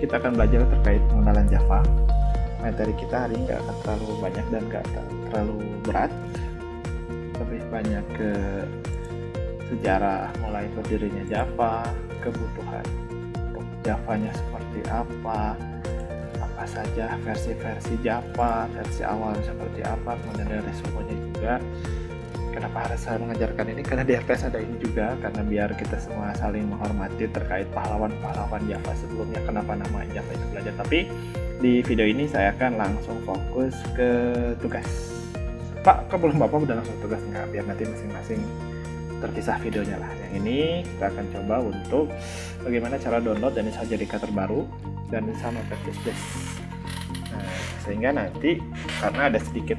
kita akan belajar terkait pengenalan Java. Materi kita hari ini nggak akan terlalu banyak dan nggak terlalu berat, lebih banyak ke sejarah mulai berdirinya Java, kebutuhan untuk Javanya seperti apa saja versi-versi Java, versi awal seperti apa, kemudian dari resumenya juga. Kenapa harus saya mengajarkan ini? Karena di FPS ada ini juga, karena biar kita semua saling menghormati terkait pahlawan-pahlawan Java sebelumnya, kenapa nama Java itu belajar. Tapi di video ini saya akan langsung fokus ke tugas. Pak, kok belum Bapak udah langsung tugas? Nggak, biar nanti masing-masing terpisah videonya lah. Yang ini kita akan coba untuk bagaimana cara download dan install JDK terbaru dan sama Notepad++. Nah, sehingga nanti karena ada sedikit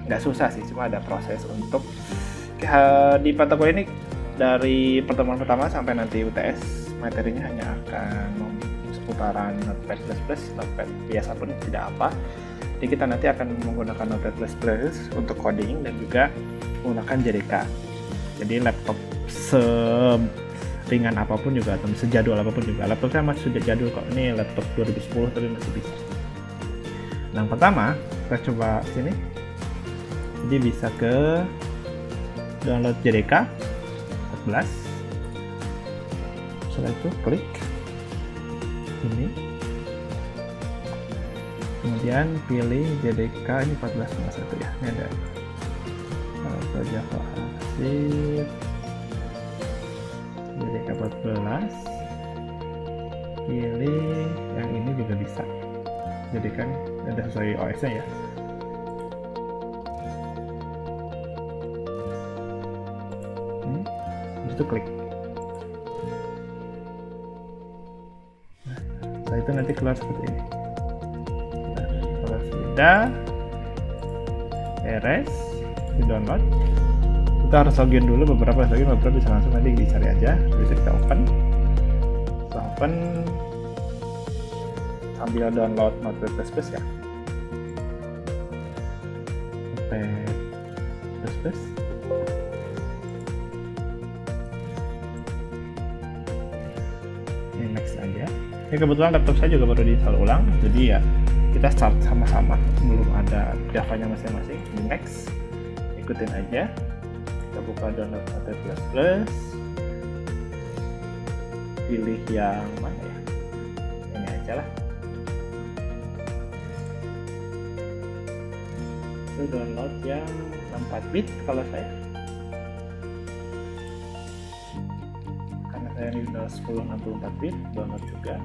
nggak susah sih, cuma ada proses untuk di mata kuliah ini dari pertemuan pertama sampai nanti UTS materinya hanya akan seputaran Notepad++, Notepad biasa pun tidak apa. Jadi kita nanti akan menggunakan Notepad++ untuk coding dan juga menggunakan JDK. Jadi laptop ringan apapun juga atau sejadul apapun juga. Laptop saya masih sudah jadul kok. Ini laptop 2010 tapi masih bisa. Yang pertama kita coba sini. Jadi bisa ke download JDK 14. Setelah itu klik ini. Kemudian pilih JDK ini 14.1 ya. Ini ada Java Asik JDK 14, pilih yang ini juga bisa, jadi kan ada sesuai OS nya ya. Itu klik. Nah, setelah itu nanti keluar seperti ini. Nah, kalau sudah beres di download, kita harus login dulu, beberapa bisa langsung nanti dicari aja. Bisa kita open, sambil download Notepad++ ya. Notepad++. Ini next aja. Ini kebetulan laptop saya juga baru di-install ulang, jadi ya kita start sama-sama, belum ada Java-nya masing-masing. Next, ikutin aja. Kita buka download Notepad++, pilih yang mana ya, ini aja lah. Itu download yang 64 bit kalau saya, karena saya ini udah 1064 bit. Download juga.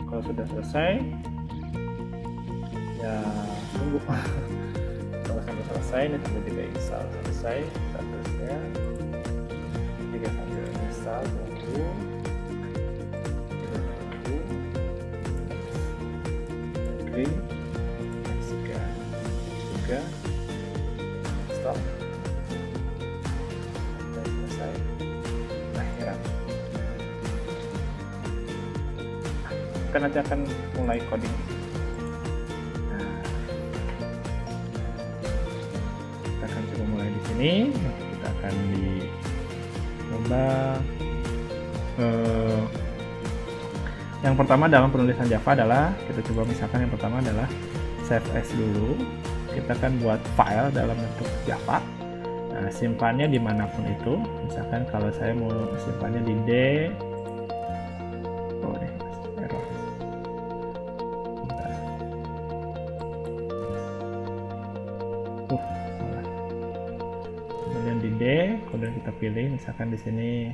Kalau sudah selesai ya tunggu. Kalau sampai selesai ini sampai juga install selesai, statusnya jika sambil install tunggu oke, juga stop dan selesai. Akhiran kita nanti akan mulai coding. Ini kita akan dicoba yang pertama dalam penulisan Java adalah kita coba misalkan yang pertama adalah save as dulu. Kita akan buat file dalam bentuk Java. Nah, simpannya dimanapun itu. Misalkan kalau saya mau simpannya di D, error. Kemudian di D, kemudian kita pilih misalkan di sini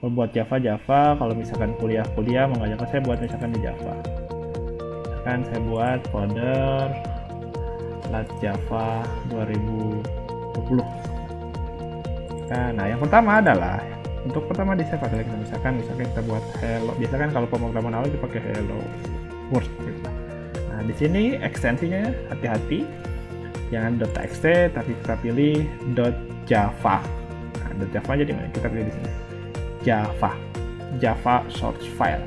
kalau buat Java, kalau misalkan kuliah mengajarkan saya buat misalkan di Java. Misalkan saya buat folder lat Java 2020. Nah, yang pertama adalah untuk pertama di save adalah misalkan kita buat hello. Biasakan kalau pemrograman awal dipakai hello world gitu. Nah, di sini ekstensinya hati-hati. Jangan .txt tapi kita pilih .java. Nah, .java jadi mana? Kita pilih di sini. Java source file.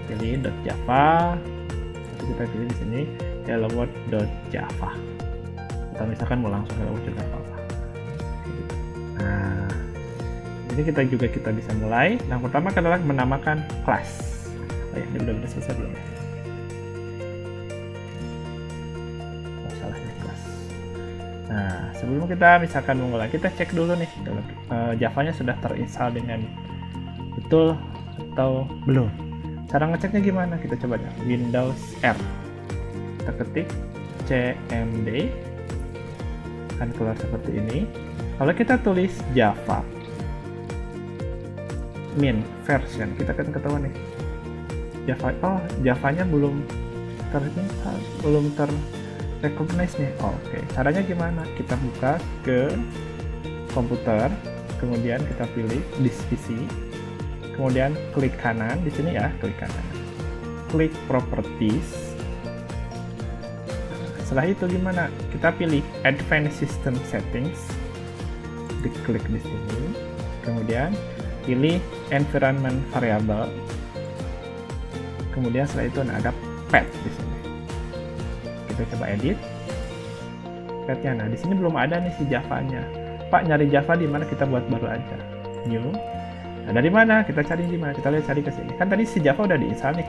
Pilih .java. Nanti kita pilih di sini hello world.java. Atau misalkan mau langsung hello world juga apa-apa. Nah, ini kita bisa mulai. Yang pertama adalah menamakan kelas. Oh ya, ini udah selesai belum ya? Nah, sebelum kita misalkan memulai, kita cek dulu nih Java-nya sudah terinstall dengan betul atau belum. Cara ngeceknya gimana? Kita coba ya. Windows R. Kita ketik cmd, akan keluar seperti ini. Kalau kita tulis Java min version, kita kan ketahuan nih Java-nya belum recognize nih. Oke. Caranya gimana? Kita buka ke komputer, kemudian kita pilih disk PC, kemudian klik kanan di sini ya, klik kanan, klik properties. Setelah itu gimana? Kita pilih advanced system settings, diklik di sini, kemudian pilih environment variable, kemudian setelah itu ada path di sini. Kita coba edit path-nya. Nah, di sini belum ada nih si Java-nya. Pak, nyari Java di mana? Kita buat baru aja. New. Nah, dari mana? Kita cari di mana? Kita lihat cari ke sini. Kan tadi si Java udah diinstal nih.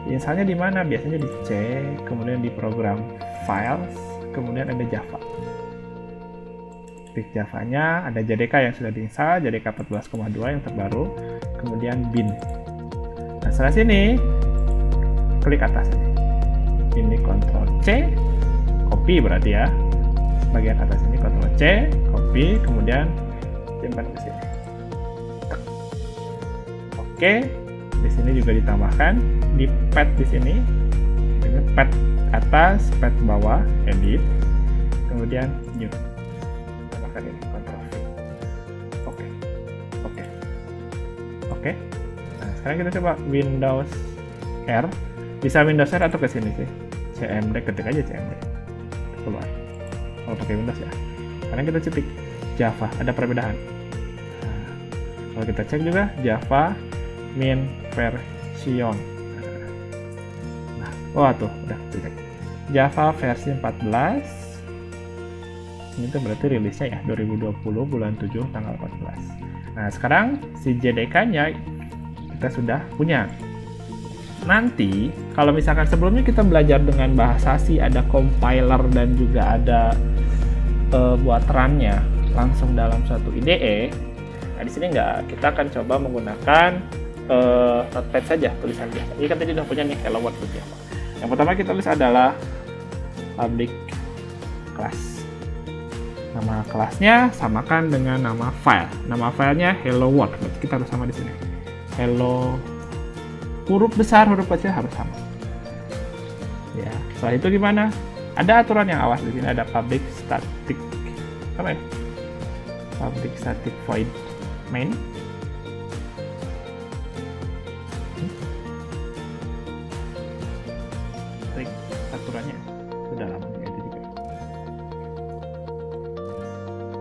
Diinstalnya di mana? Biasanya di C, kemudian di program files, kemudian ada Java. Klik Java-nya, ada JDK yang sudah diinstal, JDK 14,2 yang terbaru, kemudian bin. Nah, setelah sini klik atas ini. Ini Ctrl C, copy berarti ya. Bagian atas ini Ctrl C, copy, kemudian simpan ke sini. Oke, di sini juga ditambahkan di pad di sini. Ini pad atas, pad bawah, edit, kemudian new. Tambahkan ini Ctrl V. Oke, oke, oke. Nah, sekarang kita coba Windows R. Bisa Windows R atau ke sini sih. CMD, ketik aja CMD. Keluar. Kalau pakai Windows ya. Sekarang kita ketik Java, ada perbedaan. Nah, kalau kita cek juga Java min version. Nah, tuh udah cek. Java versi 14. Ini tuh berarti rilisnya ya 2020 bulan 7 tanggal 14. Nah, sekarang si JDK-nya kita sudah punya. Nanti kalau misalkan sebelumnya kita belajar dengan bahasa C, ada compiler dan juga ada buat run-nya langsung dalam suatu IDE. Nah, di sini enggak, kita akan coba menggunakan Notepad saja, tulisan biasa. Ini kan tadi udah punya nih Hello World Java. Yang pertama kita tulis adalah public class. Nama kelasnya samakan dengan nama file. Nama filenya Hello World. Berarti kita harus sama di sini. Hello, huruf besar, huruf kecil harus sama. Ya, setelah itu gimana? Ada aturan yang awas di sini, ada public static apa ya? Public static void main. Aturannya sudah lama itu juga.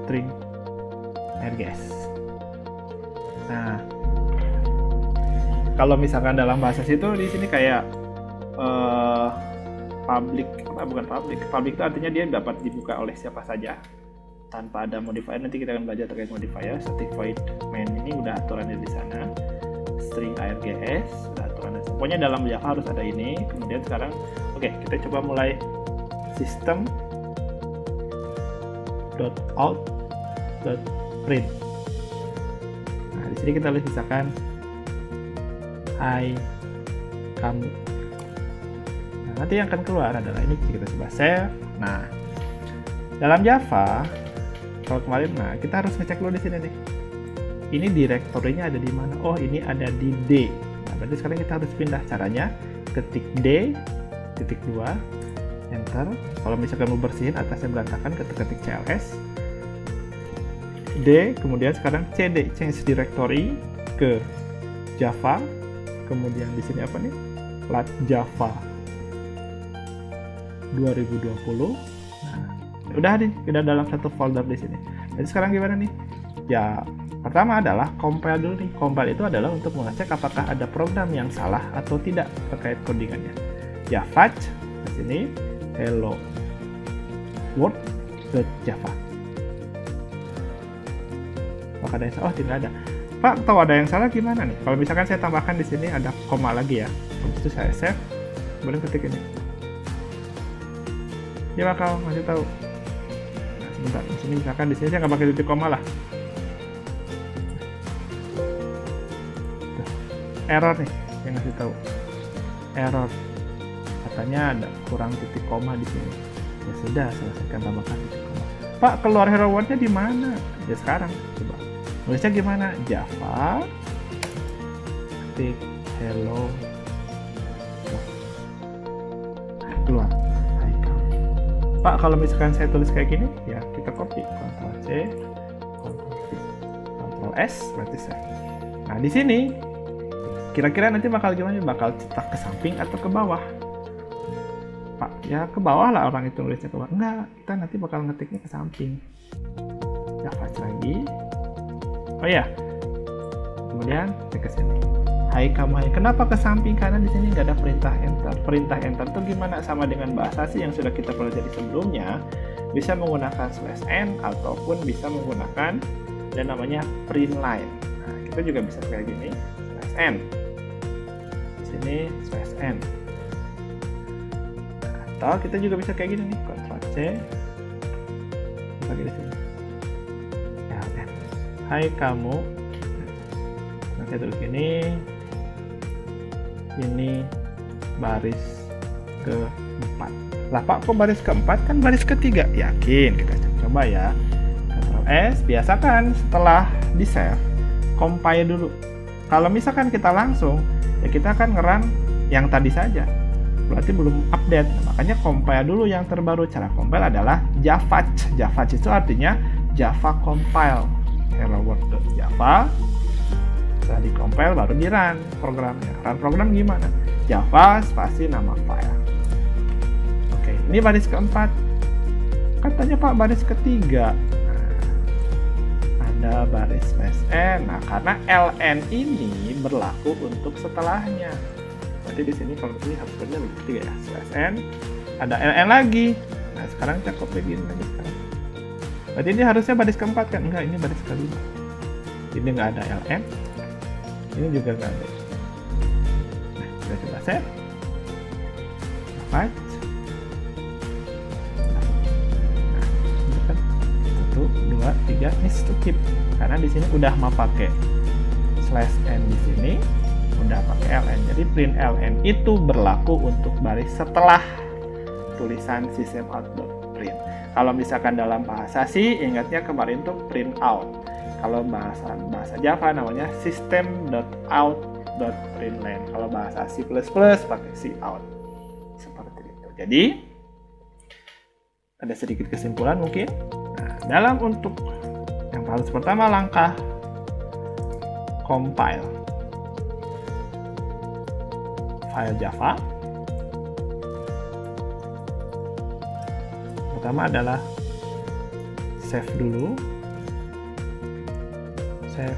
String RGS. Nah, kalau misalkan dalam bahasa situ di sini kayak bukan public itu artinya dia dapat dibuka oleh siapa saja tanpa ada modifier. Nanti kita akan belajar terkait modifier. Static void main ini udah aturannya di sana. String ARGS udah aturannya. Pokoknya dalam Java harus ada ini. Kemudian sekarang kita coba mulai system.out.print. Nah, di sini kita misalkan hai kamu. Nah, nanti yang akan keluar adalah ini. Kita coba save. Nah, dalam Java kalau kemarin, nah kita harus ngecek dulu di sini nih. Ini direktorinya ada di mana? Oh, ini ada di D. Nah, berarti sekarang kita harus pindah. Caranya ketik D titik 2 enter. Kalau misalkan mau bersihin atasnya berantakan, ketik CLS D, kemudian sekarang CD, change directory ke Java. Kemudian di sini apa nih? Lat Java 2020. Nah, udah nih, udah dalam satu folder di sini. Jadi sekarang gimana nih? Ya, pertama adalah compile dulu nih. Compile itu adalah untuk mengecek apakah ada program yang salah atau tidak terkait codingannya. Ya, fetch di sini hello world.java. Apakah ada yang salah? Oh, tidak ada. Pak, tahu ada yang salah gimana nih? Kalau misalkan saya tambahkan di sini ada koma lagi ya. Habis itu saya save, kemudian ketik ini. Dia bakal ngasih tahu. Nah, Sebentar, di sini misalkan di sini saya nggak pakai titik koma lah. Tuh, error nih, yang ngasih tahu error. Katanya ada kurang titik koma di sini. Ya sudah, selesaikan tambahkan titik koma. Pak, keluar hello world-nya di mana? Ya sekarang, coba. Nulisnya gimana? Java ketik hello keluar. Pak, kalau misalkan saya tulis kayak gini, ya kita copy, Ctrl C, Ctrl V, Ctrl S, berarti save. Nah, di sini kira-kira nanti bakal gimana? Bakal cetak ke samping atau ke bawah? Pak, ya ke bawah lah, orang itu nulisnya ke bawah. Enggak, kita nanti bakal ngetiknya ke samping. Ya, flash lagi. Oh ya, kemudian cek ke sini. Hai kamu, hai. Kenapa ke samping? Karena di sini nggak ada perintah enter. Perintah enter itu gimana? Sama dengan bahasa C yang sudah kita pelajari sebelumnya, bisa menggunakan /n ataupun bisa menggunakan dan namanya print line. Nah, kita juga bisa kayak gini, /n. Di sini /n. Atau kita juga bisa kayak gini nih, Ctrl C. Pakai di sini. LN. Hai kamu. Nah, saya tulis gini. Ini baris keempat. Lah Pak, kok baris keempat? Kan baris ketiga. Yakin, kita coba ya. Ctrl S, biasakan setelah di save, compile dulu. Kalau misalkan kita langsung, ya kita akan nge-run yang tadi saja. Berarti belum update. Nah, makanya compile dulu yang terbaru. Cara compile adalah Javac. Javac itu artinya Java compile. Hello world.java. Setelah di compile baru di run programnya. Run program gimana? Java spasi nama file. Oke, ini baris keempat. Katanya Pak baris ketiga. Nah, ada baris /n. Nah, karena ln ini berlaku untuk setelahnya. Berarti di sini kalau ini harus benar ketiga ya. /n ada ln lagi. Nah, sekarang kita copy gini lagi sekarang. Berarti ini harusnya baris keempat kan? Enggak, ini baris kelima. Ini nggak ada ln. Ini juga nggak ada. Nah, kita coba save. Nah, ini kan 1, 2, 3. Ini skip karena di sini udah mau pakai /n di sini, udah pakai ln. Jadi print ln itu berlaku untuk baris setelah tulisan systemout.print. Kalau misalkan dalam bahasa C, ingatnya kemarin tuh print out. Kalau bahasa Java namanya system.out.println. Kalau bahasa C++ pakai cout. Seperti itu. Jadi ada sedikit kesimpulan mungkin. Nah, dalam untuk yang harus pertama langkah compile file Java. Pertama adalah save dulu. Save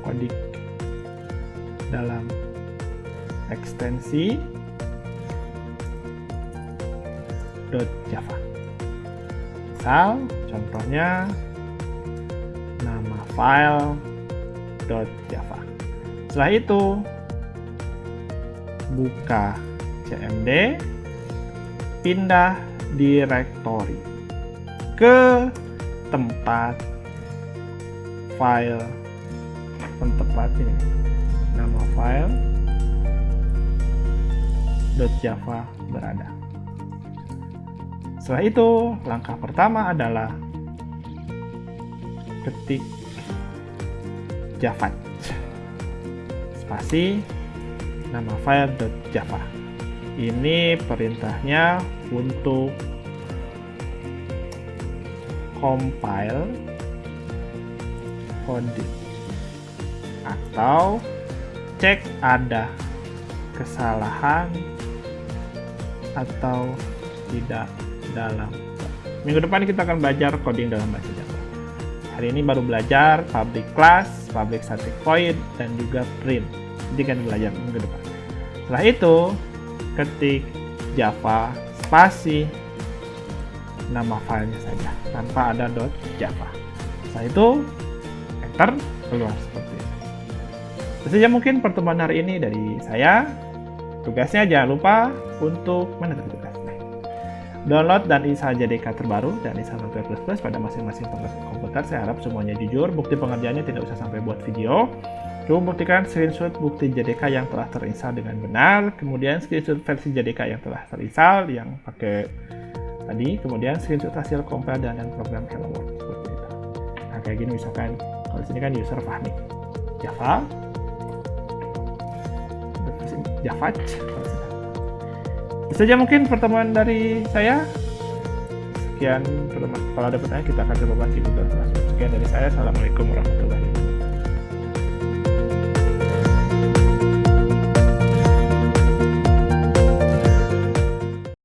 kodik dalam ekstensi .java. Misal contohnya nama file .java. Setelah itu buka cmd, pindah directory ke tempat file tempat ini, nama file .java berada. Setelah itu langkah pertama adalah ketik javac spasi nama file .java. Ini perintahnya untuk compile coding atau cek ada kesalahan atau tidak dalam. Minggu depan kita akan belajar coding dalam bahasa Java. Hari ini baru belajar public class, public static void, dan juga print. Nanti kan belajar minggu depan. Setelah itu ketik java spasi nama filenya saja tanpa ada .java. Setelah itu enter, keluar seperti ini. Itu saja mungkin pertemuan hari ini dari saya. Tugasnya jangan lupa untuk mana tugasnya. Download dan install JDK terbaru dan install Notepad++ pada masing-masing komputer. Saya harap semuanya jujur. Bukti pengerjaannya tidak usah sampai buat video. Coba buktikan screenshot bukti JDK yang telah terinstall dengan benar. Kemudian screenshot versi JDK yang telah terinstall yang pakai tadi. Kemudian screenshot hasil compile dan program Hello World seperti itu. Nah kayak gini misalkan kalau di sini kan user Fahmi Java. Itu saja mungkin pertemuan dari saya. Sekian, kalau ada pertanyaan kita akan coba bahas di Google Classroom. Sekian dari saya. Assalamualaikum warahmatullahi wabarakatuh.